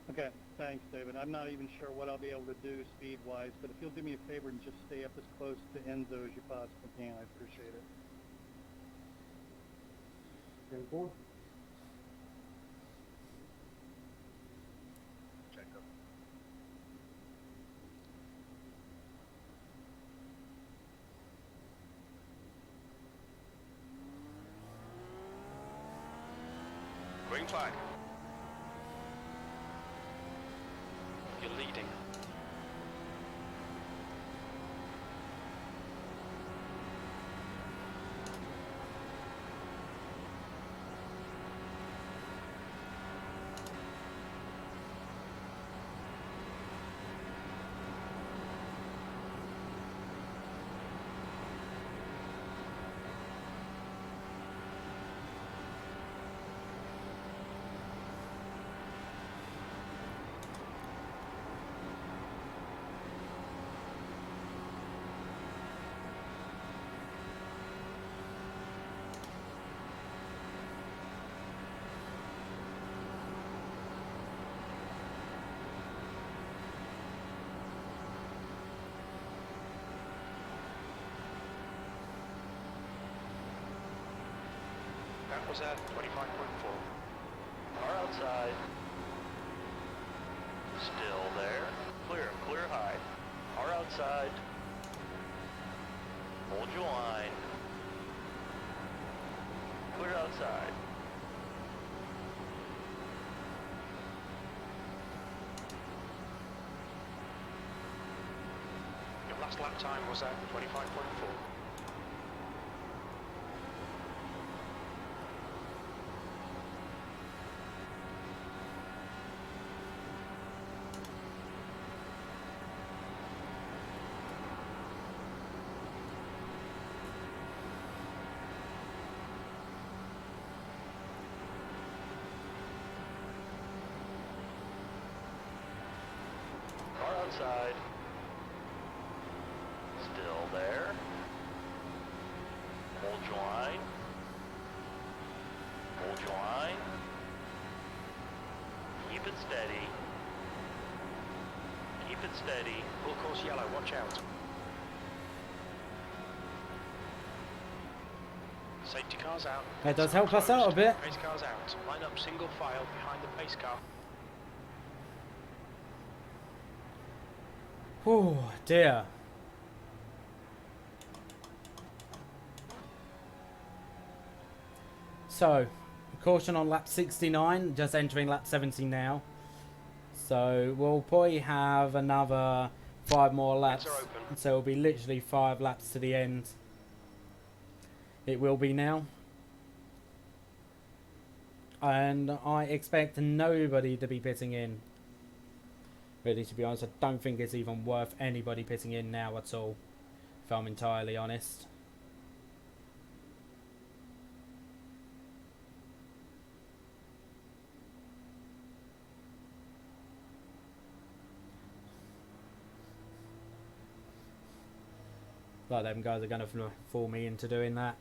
Okay, thanks, David. I'm not even sure what I'll be able to do speed-wise, but if you'll do me a favor and just stay up as close to Enzo as you possibly can, I appreciate it. 10-4. Check up. Green flag. You're leading. That was at 25.4. Car outside. Still there. Clear, clear high. Car outside. Hold your line. Clear outside. Your last lap time was at 25.4. Car outside. Still there. Hold your line. Hold your line. Keep it steady. Keep it steady. Full course yellow, watch out. Safety cars out. That does help us out a bit. Pace cars out. Line up single file behind the pace car. Oh dear. So, caution on lap 69, just entering lap 70 now. So, we'll probably have another 5 more laps. Gates are open. So, it'll be literally 5 laps to the end. It will be now. And I expect nobody to be pitting in. Really, to be honest, I don't think it's even worth anybody pitting in now at all, if I'm entirely honest. Like them guys are going to fool me into doing that.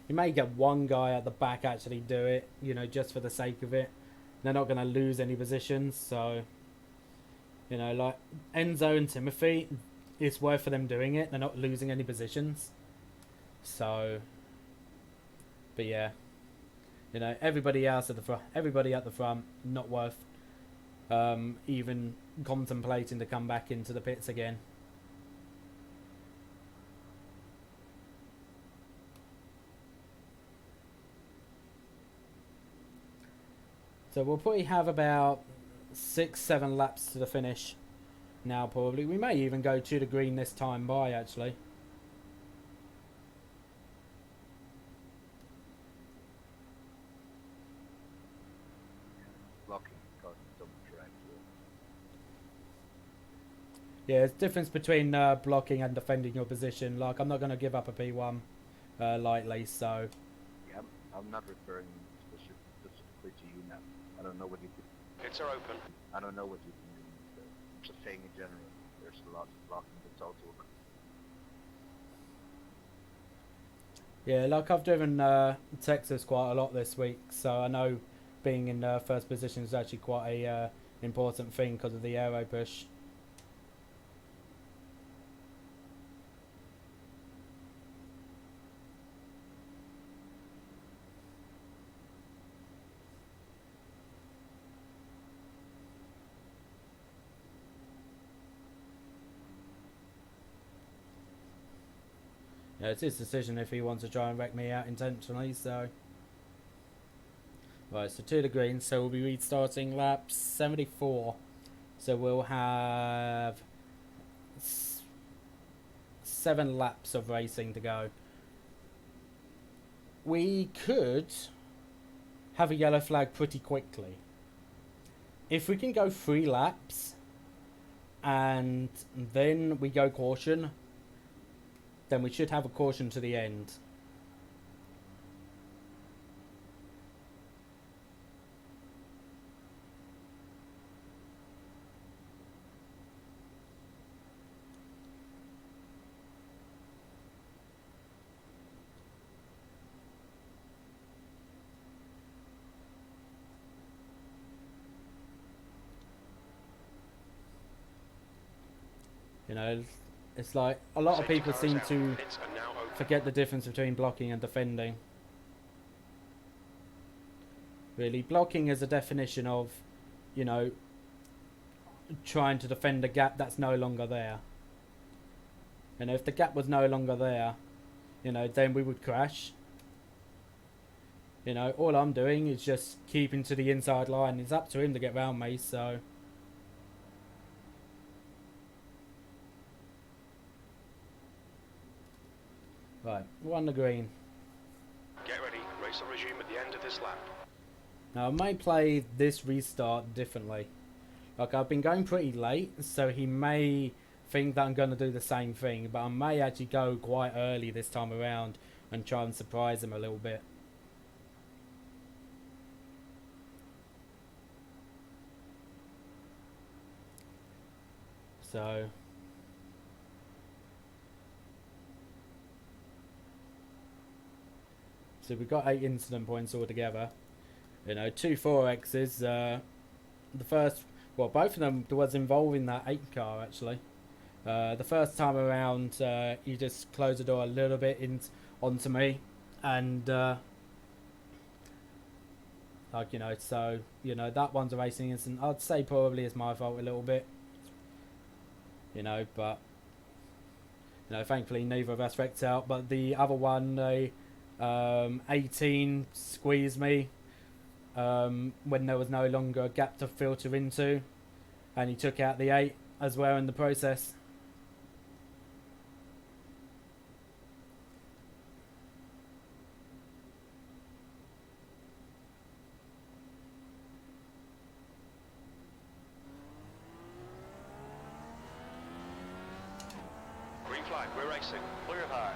You may get one guy at the back actually do it, you know, just for the sake of it. They're not going to lose any positions, so, you know, like Enzo and Timothy, it's worth for them doing it. They're not losing any positions. So, but yeah, you know, everybody else at the front, everybody at the front, not worth even contemplating to come back into the pits again. So we'll probably have about 6-7 laps to the finish now probably. We may even go to the green this time by actually. Yeah, it's difference between blocking and defending your position. Like, I'm not going to give up a P1 lightly, so... Yeah, I'm not referring specifically to you now. I don't know what you can. Pits are open. I don't know what you can do. I'm just saying in general. There's a lot of blocking that's also. Yeah, like I've driven Texas quite a lot this week, so I know being in first position is actually quite a important thing because of the aero push. Yeah, it's his decision if he wants to try and wreck me out intentionally, so... Right, so to the green, so we'll be restarting lap 74. So we'll have 7 laps of racing to go. We could have a yellow flag pretty quickly. If we can go 3 laps and then we go caution, then we should have a caution to the end. You know, it's like a lot of people seem to forget the difference between blocking and defending. Really, blocking is a definition of, you know, trying to defend a gap that's no longer there. And if the gap was no longer there, you know, then we would crash. You know, all I'm doing is just keeping to the inside line. It's up to him to get round me, so... Right, we're on the green. Get ready, race will resume at the end of this lap. Now, I may play this restart differently. Like, I've been going pretty late, so he may think that I'm going to do the same thing, but I may actually go quite early this time around and try and surprise him a little bit. So... So we've got 8 incident points altogether. You know, 2 4Xs. The first, well, both of them was involving that 8 car actually. The first time around, he just closed the door a little bit onto me, and like, you know, so, you know, that one's a racing incident. I'd say probably it's my fault a little bit. You know, but you know, thankfully neither of us wrecked out. But the other one, they 18 squeezed me when there was no longer a gap to filter into, and he took out the 8 as well in the process. Green flag, we're racing. Clear high.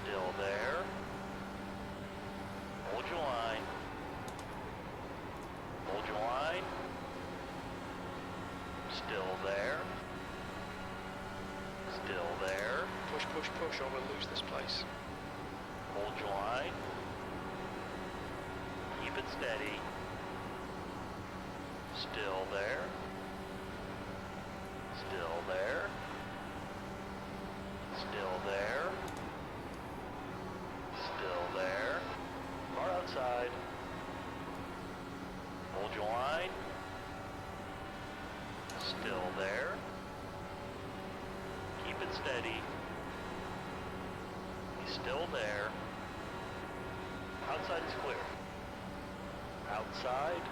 Still there. Hold your line. Hold your line. Still there. Still there. Push, push, push, or we'll lose this place. Hold your line. Keep it steady. Still there. Still there. Still there. Still there. Car outside. Hold your line. Still there. Keep it steady. He's still there. Outside is clear. Outside.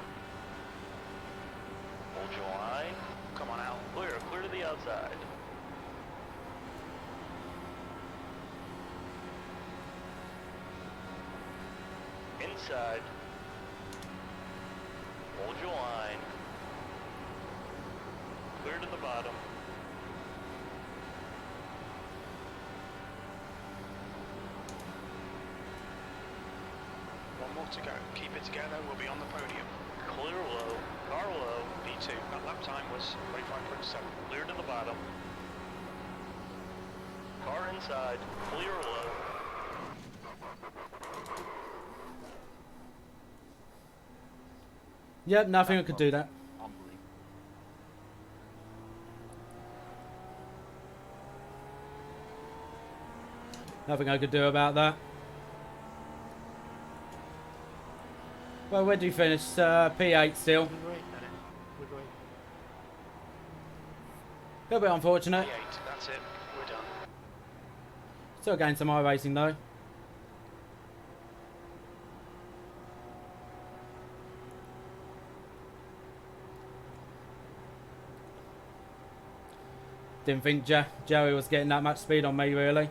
Hold your line. Come on out. Clear. Clear to the outside. Inside. Hold your line. Clear to the bottom. One more to go. Keep it together. We'll be on the podium. Clear low. Car low. P2. That lap time was 25.7. Clear to the bottom. Car inside. Clear low. Yep, nothing I could do that. Unbelievable. Nothing I could do about that. Well, where do you finish? P8 still. Good race, Dennis. Good race. A little bit unfortunate. P8. That's it. We're done. Still gained some iRacing though. Didn't think Joey was getting that much speed on me really.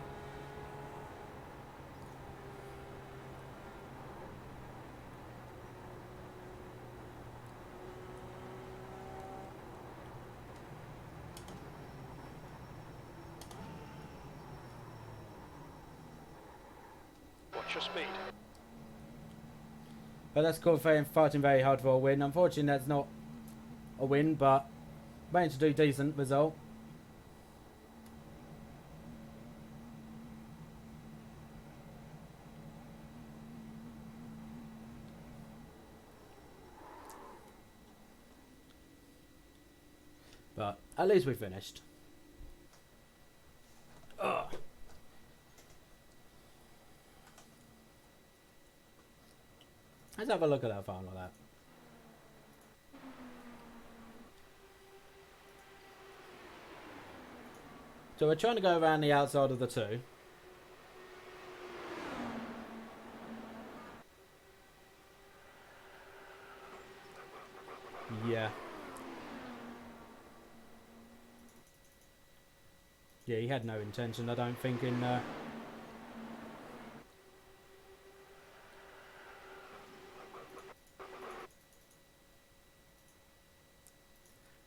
What's your speed? But that's cool, fighting very hard for a win. Unfortunately, that's not a win, but managed to do decent result. But at least we finished. Ugh. Let's have a look at that farm like that. So we're trying to go around the outside of the two. Yeah. Yeah, he had no intention, I don't think, in...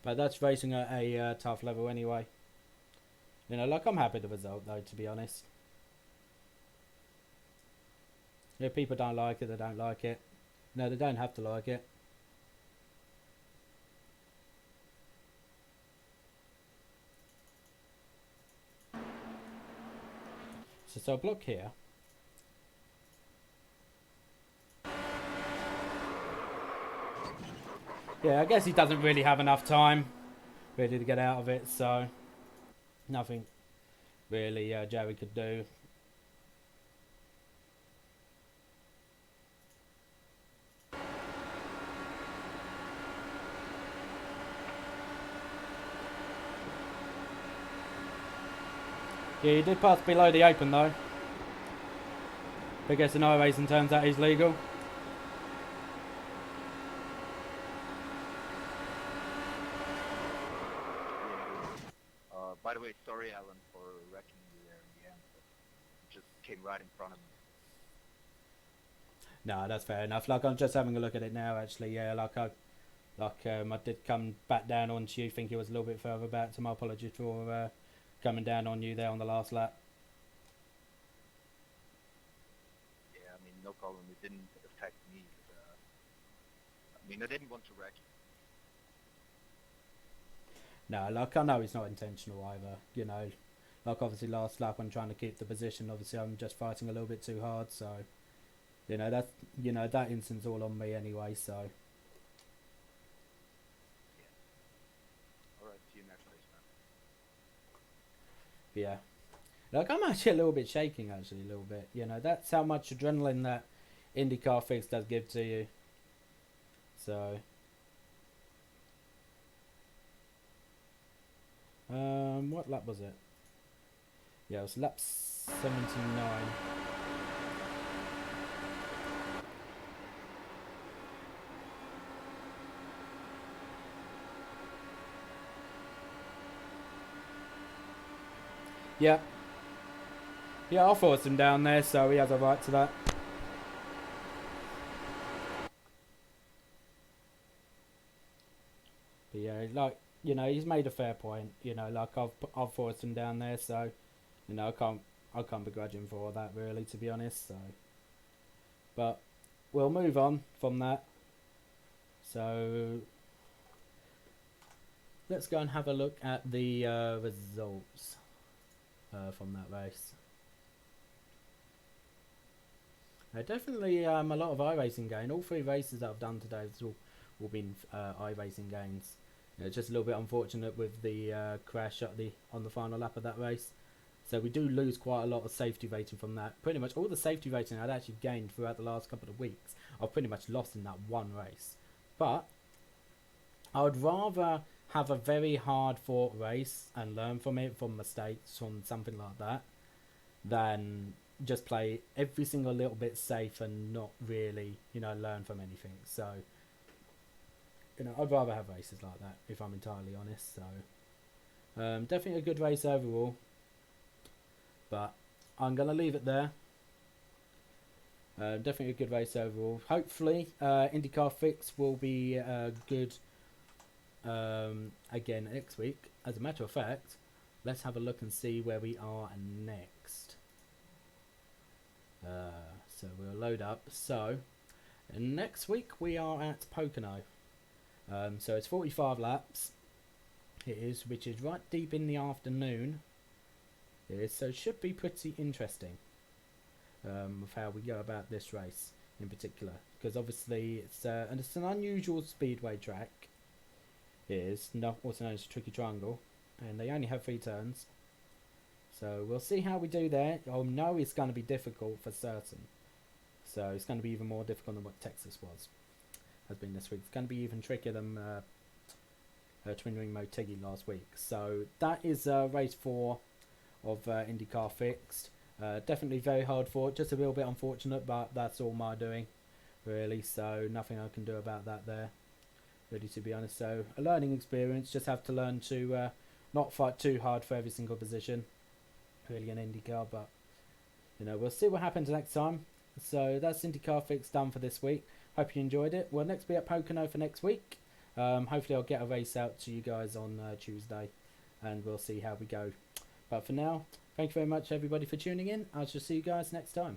But that's racing at a tough level anyway. You know, like, I'm happy with the result, though, to be honest. If people don't like it, they don't like it. No, they don't have to like it. So I'll block here. Yeah, I guess he doesn't really have enough time really to get out of it, so nothing really Joey could do. Yeah, he did pass below the open though. But I guess in iRacing turns out he's legal. By the way, sorry, Alan, for wrecking you there in the end. But it just came right in front of me. No, that's fair enough. Like, I'm just having a look at it now, actually. Yeah, I did come back down onto you. Think it was a little bit further back. So my apologies for coming down on you there on the last lap. no problem. It didn't affect me. I mean, I didn't want to wreck you. No, like I know it's not intentional either. You know, like obviously last lap I'm trying to keep the position. Obviously I'm just fighting a little bit too hard. So, that instance all on me anyway. So. All right, see you next race, man. Yeah. Like, I'm actually a little bit shaking, actually, a little bit. You know, that's how much adrenaline that IndyCar fix does give to you. So. What lap was it? Yeah, it was lap 79. Yeah. Yeah, I'll force him down there, so he has a right to that. But yeah, like, you know, he's made a fair point. You know, like I've forced him down there, so you know, I can't begrudge him for all that, really, to be honest. So, but we'll move on from that. So let's go and have a look at the results from that race. Definitely a lot of iRacing gain. All 3 races that I've done today have all been iRacing gains. Just a little bit unfortunate with the crash on the final lap of that race. So we do lose quite a lot of safety rating from that. Pretty much all the safety rating I'd actually gained throughout the last couple of weeks, I've pretty much lost in that one race. But I would rather have a very hard fought race and learn from it, from mistakes, from something like that, than just play every single little bit safe and not really, you know, learn from anything. So, you know, I'd rather have races like that, if I'm entirely honest. So, definitely a good race overall. But I'm going to leave it there. Definitely a good race overall. Hopefully, IndyCar Fix will be good again next week. As a matter of fact, let's have a look and see where we are next. So we'll load up. So next week we are at Pocono. So it's 45 laps. It is, which is right deep in the afternoon. It is, so it should be pretty interesting with how we go about this race in particular, because obviously it's and it's an unusual speedway track. It is also known as a tricky triangle, and they only have 3 turns. So we'll see how we do there. I know it's going to be difficult for certain. So it's going to be even more difficult than what Texas has been this week. It's going to be even trickier than Twin Ring Motegi last week. So that is race 4 of IndyCar Fixed. Definitely very hard fought, just a little bit unfortunate, but that's all my doing, really. So nothing I can do about that there, really, to be honest. So a learning experience. Just have to learn to not fight too hard for every single position, really, in IndyCar. But you know, we'll see what happens next time. So that's IndyCar Fix done for this week. Hope you enjoyed it. We'll next be at Pocono for next week. Hopefully I'll get a race out to you guys on Tuesday, and we'll see how we go. But for now, thank you very much everybody for tuning in. I shall see you guys next time.